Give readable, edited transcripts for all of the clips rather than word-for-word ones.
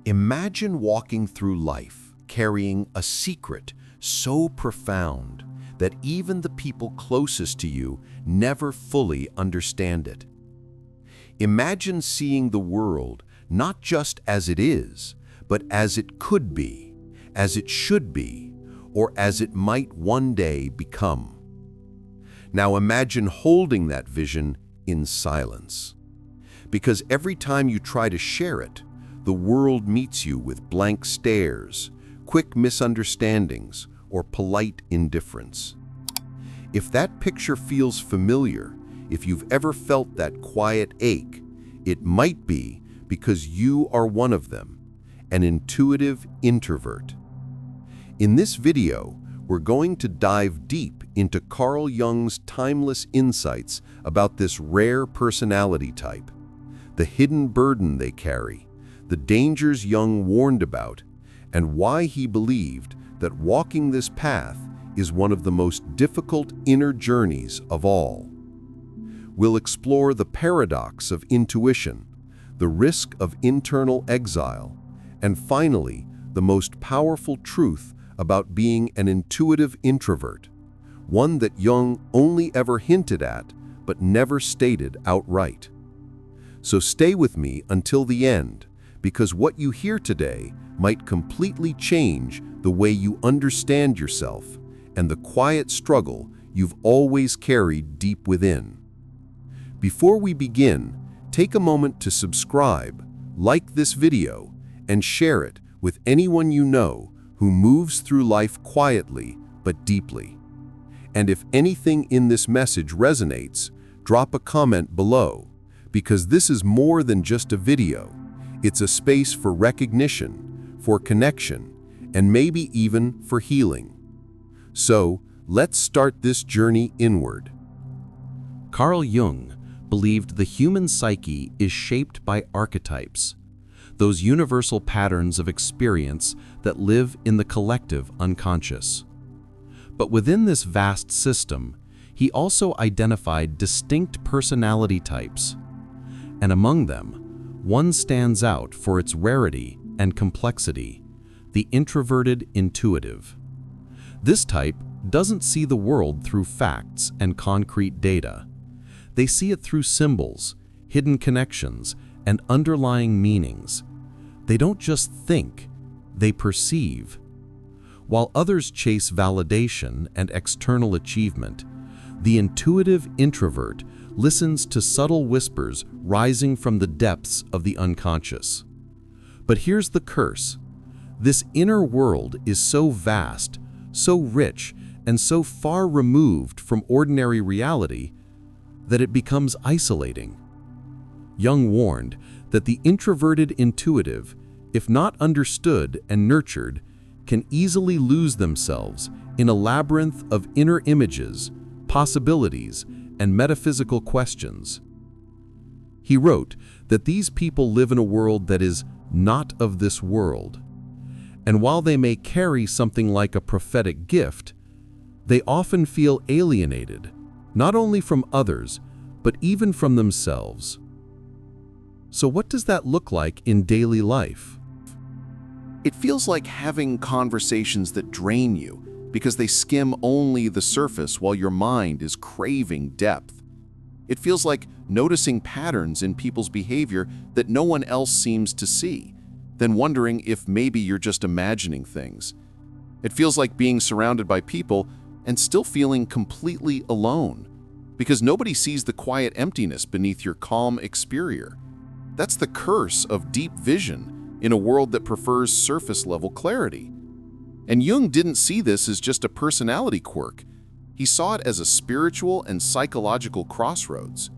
Imagine walking through life carrying a secret so profound that even the people closest to you never fully understand it. Imagine seeing the world not just as it is, but as it could be, as it should be, or as it might one day become. Now imagine holding that vision in silence. Because every time you try to share it, the world meets you with blank stares, quick misunderstandings, or polite indifference. If that picture feels familiar, if you've ever felt that quiet ache, it might be because you are one of them, an intuitive introvert. In this video, we're going to dive deep into Carl Jung's timeless insights about this rare personality type, the hidden burden they carry, the dangers Jung warned about, and why he believed that walking this path is one of the most difficult inner journeys of all. We'll explore the paradox of intuition, the risk of internal exile, and finally, the most powerful truth about being an intuitive introvert, one that Jung only ever hinted at but never stated outright. So stay with me until the end, because what you hear today might completely change the way you understand yourself and the quiet struggle you've always carried deep within. Before we begin, take a moment to subscribe, like this video, and share it with anyone you know who moves through life quietly but deeply. And if anything in this message resonates, drop a comment below, because this is more than just a video. It's a space for recognition, for connection, and maybe even for healing. So, let's start this journey inward. Carl Jung believed the human psyche is shaped by archetypes, those universal patterns of experience that live in the collective unconscious. But within this vast system, he also identified distinct personality types, and among them, one stands out for its rarity and complexity: the introverted intuitive. This type doesn't see the world through facts and concrete data. They see it through symbols, hidden connections, and underlying meanings. They don't just think, they perceive. While others chase validation and external achievement, the intuitive introvert listens to subtle whispers rising from the depths of the unconscious. But here's the curse. This inner world is so vast, so rich, and so far removed from ordinary reality that it becomes isolating. Jung warned that the introverted intuitive, if not understood and nurtured, can easily lose themselves in a labyrinth of inner images, possibilities, and metaphysical questions. He wrote that these people live in a world that is not of this world, and while they may carry something like a prophetic gift, they often feel alienated, not only from others, but even from themselves. So what does that look like in daily life? It feels like having conversations that drain you because they skim only the surface while your mind is craving depth. It feels like noticing patterns in people's behavior that no one else seems to see, then wondering if maybe you're just imagining things. It feels like being surrounded by people and still feeling completely alone, because nobody sees the quiet emptiness beneath your calm exterior. That's the curse of deep vision in a world that prefers surface-level clarity. And Jung didn't see this as just a personality quirk. He saw it as a spiritual and psychological crossroads.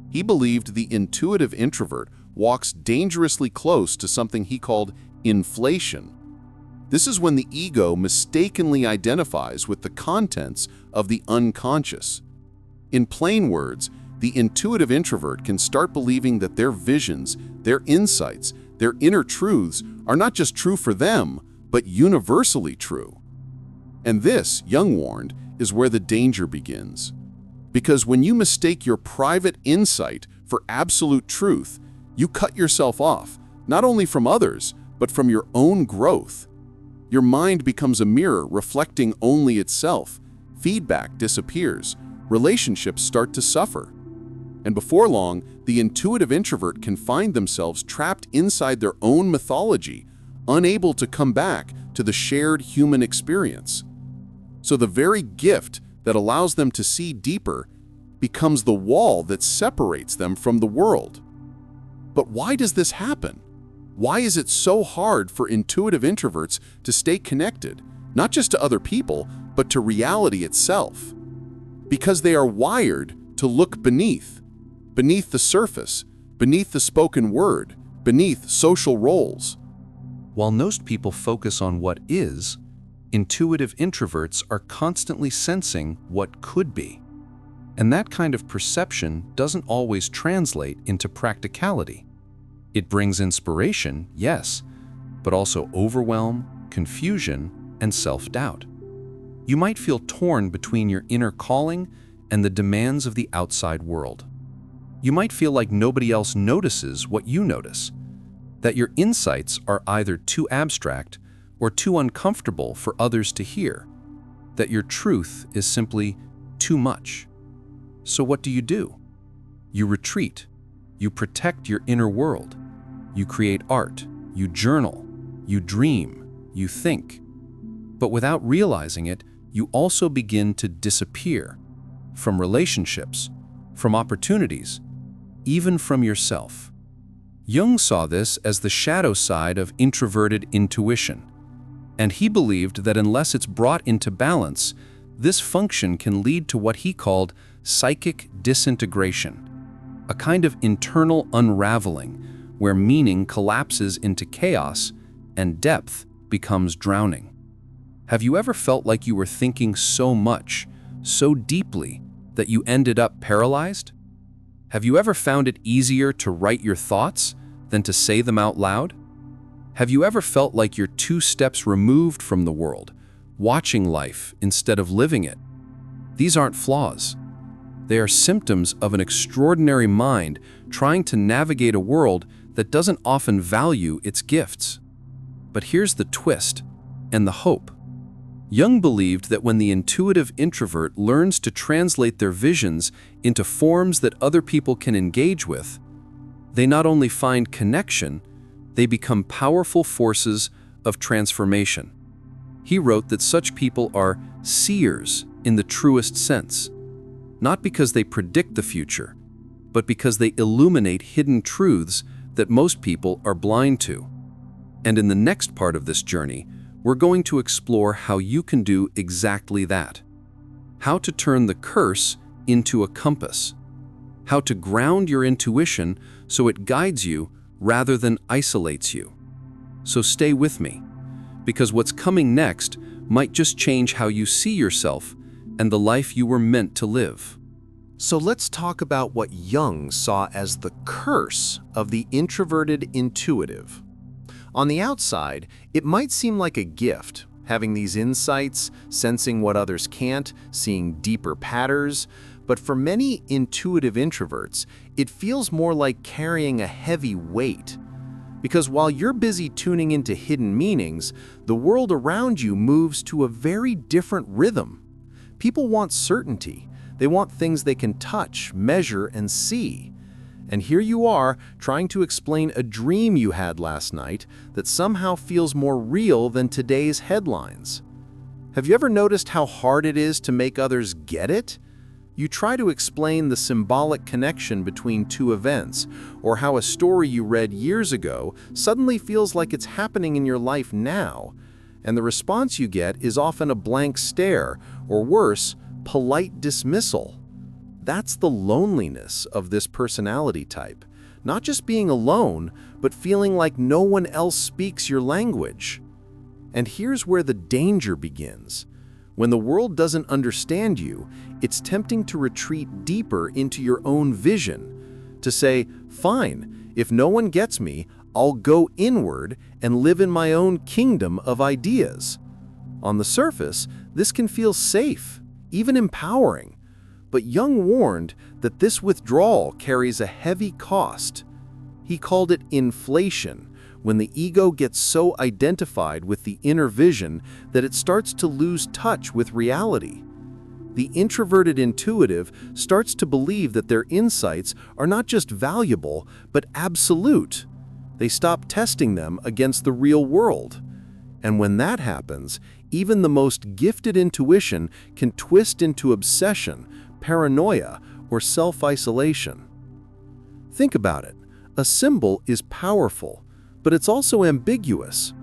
He believed the intuitive introvert walks dangerously close to something he called inflation. This is when the ego mistakenly identifies with the contents of the unconscious. In plain words, the intuitive introvert can start believing that their visions, their insights, their inner truths are not just true for them, but universally true. And this, Jung warned, is where the danger begins. Because when you mistake your private insight for absolute truth, you cut yourself off, not only from others, but from your own growth. Your mind becomes a mirror reflecting only itself. Feedback disappears. Relationships start to suffer. And before long, the intuitive introvert can find themselves trapped inside their own mythology, unable to come back to the shared human experience. So the very gift that allows them to see deeper becomes the wall that separates them from the world. But why does this happen? Why is it so hard for intuitive introverts to stay connected, not just to other people, but to reality itself? Because they are wired to look beneath the surface, beneath the spoken word, beneath social roles. While most people focus on what is, intuitive introverts are constantly sensing what could be. And that kind of perception doesn't always translate into practicality. It brings inspiration, yes, but also overwhelm, confusion, and self-doubt. You might feel torn between your inner calling and the demands of the outside world. You might feel like nobody else notices what you notice, that your insights are either too abstract or too uncomfortable for others to hear, that your truth is simply too much. So what do? You retreat. You protect your inner world. You create art. You journal. You dream. You think. But without realizing it, you also begin to disappear from relationships, from opportunities, even from yourself. Jung saw this as the shadow side of introverted intuition, and he believed that unless it's brought into balance, this function can lead to what he called psychic disintegration, a kind of internal unraveling where meaning collapses into chaos and depth becomes drowning. Have you ever felt like you were thinking so much, so deeply, that you ended up paralyzed? Have you ever found it easier to write your thoughts than to say them out loud? Have you ever felt like you're 2 steps removed from the world, watching life instead of living it? These aren't flaws. They are symptoms of an extraordinary mind trying to navigate a world that doesn't often value its gifts. But here's the twist and the hope. Jung believed that when the intuitive introvert learns to translate their visions into forms that other people can engage with, they not only find connection, they become powerful forces of transformation. He wrote that such people are seers in the truest sense, not because they predict the future, but because they illuminate hidden truths that most people are blind to. And in the next part of this journey, we're going to explore how you can do exactly that. How to turn the curse into a compass. How to ground your intuition so it guides you rather than isolates you. So stay with me, because what's coming next might just change how you see yourself and the life you were meant to live. So let's talk about what Jung saw as the curse of the introverted intuitive. On the outside, it might seem like a gift, having these insights, sensing what others can't, seeing deeper patterns, but for many intuitive introverts, it feels more like carrying a heavy weight. Because while you're busy tuning into hidden meanings, the world around you moves to a very different rhythm. People want certainty. They want things they can touch, measure, and see. And here you are, trying to explain a dream you had last night that somehow feels more real than today's headlines. Have you ever noticed how hard it is to make others get it? You try to explain the symbolic connection between 2 events, or how a story you read years ago suddenly feels like it's happening in your life now, and the response you get is often a blank stare, or worse, polite dismissal. That's the loneliness of this personality type. Not just being alone, but feeling like no one else speaks your language. And here's where the danger begins. When the world doesn't understand you, it's tempting to retreat deeper into your own vision, to say, fine, if no one gets me, I'll go inward and live in my own kingdom of ideas. On the surface, this can feel safe, even empowering. But Jung warned that this withdrawal carries a heavy cost. He called it inflation, when the ego gets so identified with the inner vision that it starts to lose touch with reality. The introverted intuitive starts to believe that their insights are not just valuable, but absolute. They stop testing them against the real world. And when that happens, even the most gifted intuition can twist into obsession, paranoia, or self-isolation. Think about it. A symbol is powerful, but it's also ambiguous.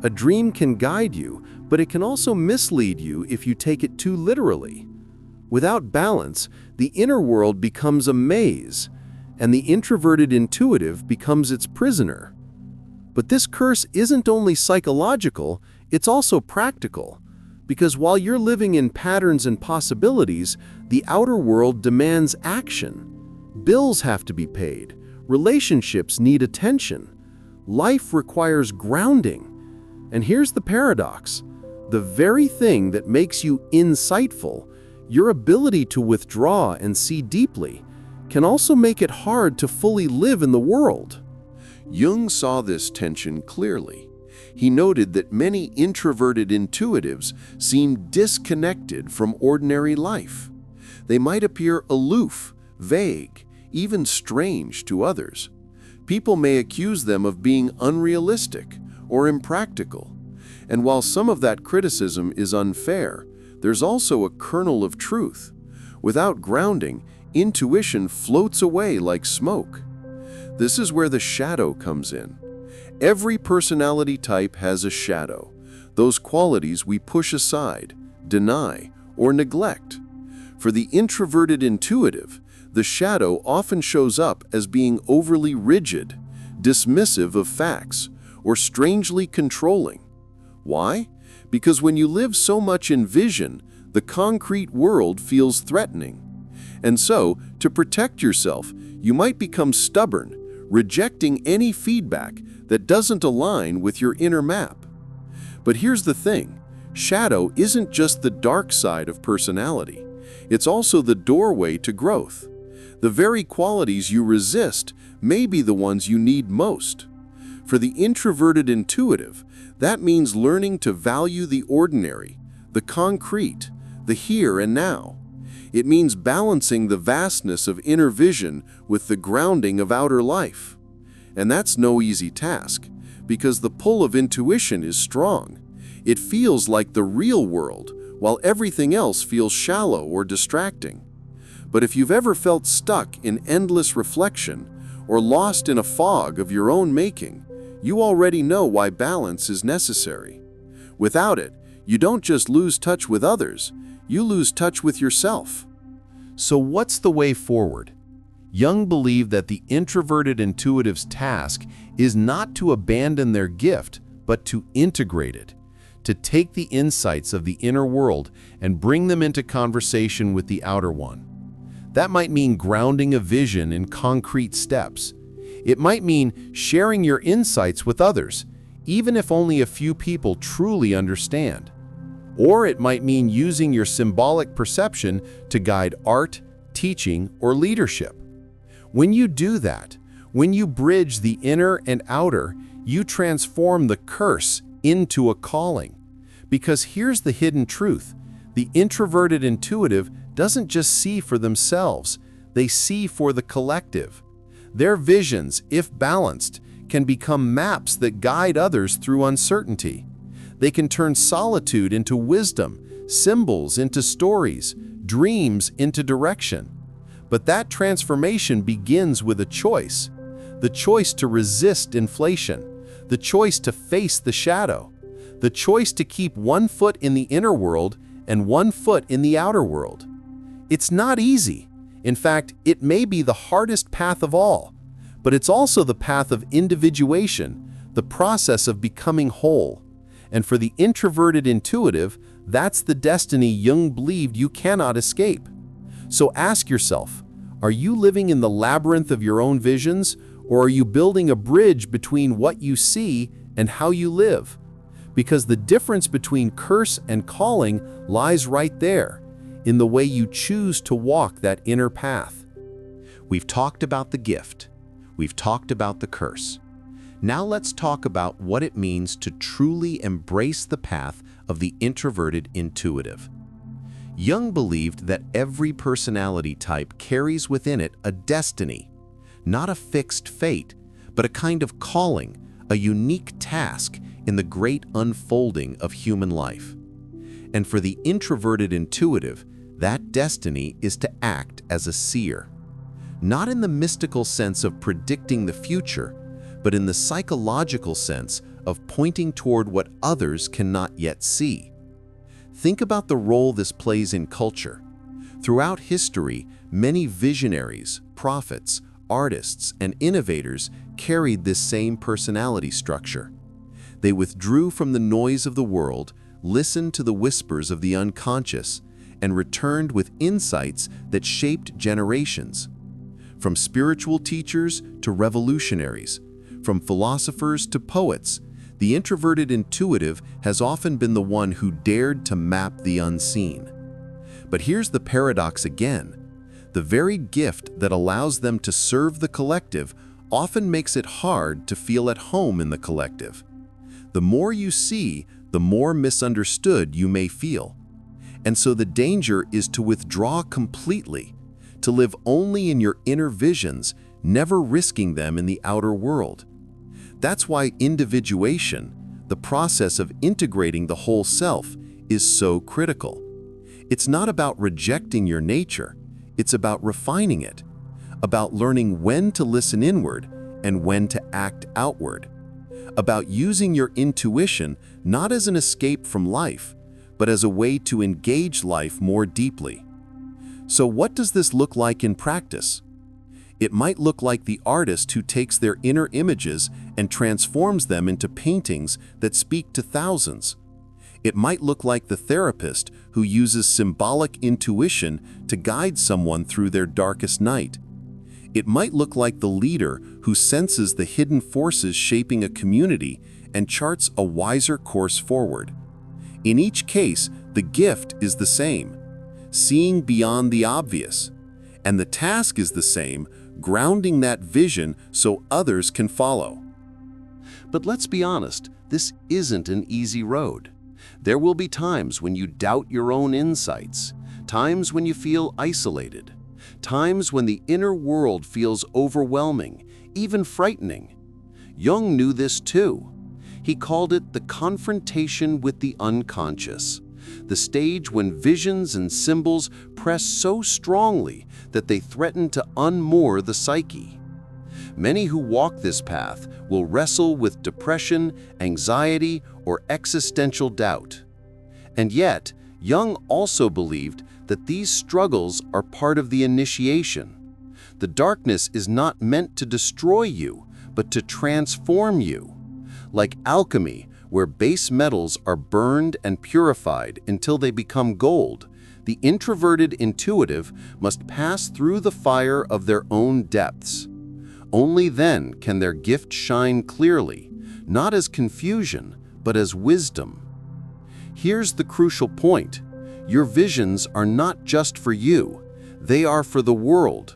A dream can guide you, but it can also mislead you if you take it too literally. Without balance, the inner world becomes a maze, and the introverted intuitive becomes its prisoner. But this curse isn't only psychological, it's also practical. Because while you're living in patterns and possibilities, the outer world demands action. Bills have to be paid. Relationships need attention. Life requires grounding. And here's the paradox. The very thing that makes you insightful, your ability to withdraw and see deeply, can also make it hard to fully live in the world. Jung saw this tension clearly. He noted that many introverted intuitives seem disconnected from ordinary life. They might appear aloof, vague, even strange to others. People may accuse them of being unrealistic or impractical. And while some of that criticism is unfair, there's also a kernel of truth. Without grounding, intuition floats away like smoke. This is where the shadow comes in. Every personality type has a shadow, those qualities we push aside, deny, or neglect. For the introverted intuitive, the shadow often shows up as being overly rigid, dismissive of facts, or strangely controlling. Why? Because when you live so much in vision, the concrete world feels threatening. And so, to protect yourself, you might become stubborn, rejecting any feedback that doesn't align with your inner map. But here's the thing, shadow isn't just the dark side of personality. It's also the doorway to growth. The very qualities you resist may be the ones you need most. For the introverted intuitive, that means learning to value the ordinary, the concrete, the here and now. It means balancing the vastness of inner vision with the grounding of outer life. And that's no easy task, because the pull of intuition is strong. It feels like the real world, while everything else feels shallow or distracting. But if you've ever felt stuck in endless reflection or lost in a fog of your own making, you already know why balance is necessary. Without it, you don't just lose touch with others, you lose touch with yourself. So what's the way forward? Jung believed that the introverted intuitive's task is not to abandon their gift, but to integrate it, to take the insights of the inner world and bring them into conversation with the outer one. That might mean grounding a vision in concrete steps. It might mean sharing your insights with others, even if only a few people truly understand. Or it might mean using your symbolic perception to guide art, teaching, or leadership. When you do that, when you bridge the inner and outer, you transform the curse into a calling. Because here's the hidden truth. The introverted intuitive doesn't just see for themselves, they see for the collective. Their visions, if balanced, can become maps that guide others through uncertainty. They can turn solitude into wisdom, symbols into stories, dreams into direction. But that transformation begins with a choice. The choice to resist inflation, the choice to face the shadow, the choice to keep one foot in the inner world and one foot in the outer world. It's not easy. In fact, it may be the hardest path of all, but it's also the path of individuation, the process of becoming whole. And for the introverted intuitive, that's the destiny Jung believed you cannot escape. So ask yourself, are you living in the labyrinth of your own visions, or are you building a bridge between what you see and how you live? Because the difference between curse and calling lies right there, in the way you choose to walk that inner path. We've talked about the gift. We've talked about the curse. Now let's talk about what it means to truly embrace the path of the introverted intuitive. Jung believed that every personality type carries within it a destiny, not a fixed fate, but a kind of calling, a unique task in the great unfolding of human life. And for the introverted intuitive, that destiny is to act as a seer. Not in the mystical sense of predicting the future, but in the psychological sense of pointing toward what others cannot yet see. Think about the role this plays in culture. Throughout history, many visionaries, prophets, artists, and innovators carried this same personality structure. They withdrew from the noise of the world, listened to the whispers of the unconscious, and returned with insights that shaped generations. From spiritual teachers to revolutionaries, from philosophers to poets, the introverted intuitive has often been the one who dared to map the unseen. But here's the paradox again. The very gift that allows them to serve the collective often makes it hard to feel at home in the collective. The more you see, the more misunderstood you may feel. And so the danger is to withdraw completely, to live only in your inner visions, never risking them in the outer world. That's why individuation, the process of integrating the whole self, is so critical. It's not about rejecting your nature, it's about refining it, about learning when to listen inward and when to act outward, about using your intuition not as an escape from life, but as a way to engage life more deeply. So what does this look like in practice? It might look like the artist who takes their inner images and transforms them into paintings that speak to thousands. It might look like the therapist who uses symbolic intuition to guide someone through their darkest night. It might look like the leader who senses the hidden forces shaping a community and charts a wiser course forward. In each case, the gift is the same, seeing beyond the obvious. And the task is the same, grounding that vision so others can follow. But let's be honest, this isn't an easy road. There will be times when you doubt your own insights, times when you feel isolated, times when the inner world feels overwhelming, even frightening. Jung knew this too. He called it the confrontation with the unconscious, the stage when visions and symbols press so strongly that they threaten to unmoor the psyche. Many who walk this path will wrestle with depression, anxiety, or existential doubt. And yet, Jung also believed that these struggles are part of the initiation. The darkness is not meant to destroy you, but to transform you. Like alchemy, where base metals are burned and purified until they become gold, the introverted intuitive must pass through the fire of their own depths. Only then can their gift shine clearly, not as confusion, but as wisdom. Here's the crucial point. Your visions are not just for you, they are for the world.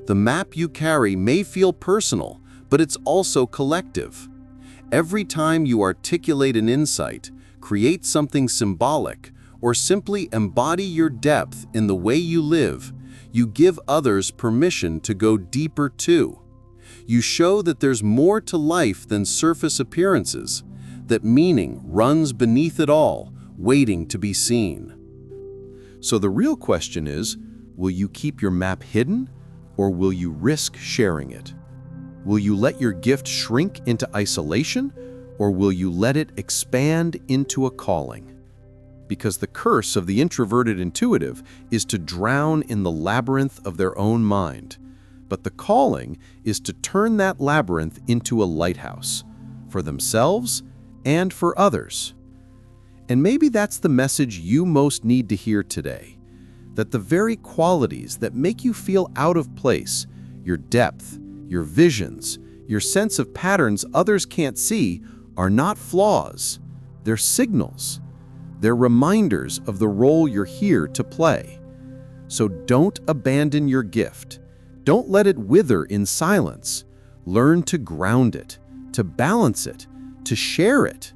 The map you carry may feel personal, but it's also collective. Every time you articulate an insight, create something symbolic, or simply embody your depth in the way you live, you give others permission to go deeper too. You show that there's more to life than surface appearances, that meaning runs beneath it all, waiting to be seen. So the real question is, will you keep your map hidden, or will you risk sharing it? Will you let your gift shrink into isolation, or will you let it expand into a calling? Because the curse of the introverted intuitive is to drown in the labyrinth of their own mind. But the calling is to turn that labyrinth into a lighthouse, for themselves and for others. And maybe that's the message you most need to hear today, that the very qualities that make you feel out of place, your depth, your visions, your sense of patterns others can't see, are not flaws. They're signals. They're reminders of the role you're here to play. So don't abandon your gift. Don't let it wither in silence. Learn to ground it, to balance it, to share it.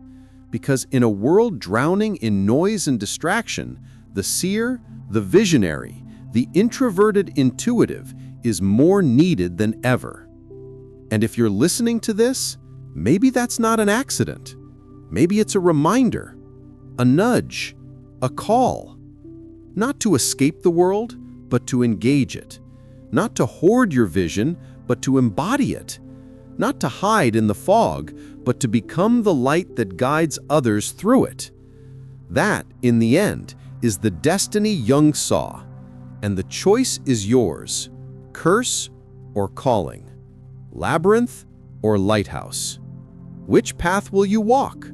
Because in a world drowning in noise and distraction, the seer, the visionary, the introverted intuitive is more needed than ever. And if you're listening to this, maybe that's not an accident. Maybe it's a reminder, a nudge, a call. Not to escape the world, but to engage it. Not to hoard your vision, but to embody it. Not to hide in the fog, but to become the light that guides others through it. That, in the end, is the destiny Jung saw. And the choice is yours: curse or calling, labyrinth or lighthouse. Which path will you walk?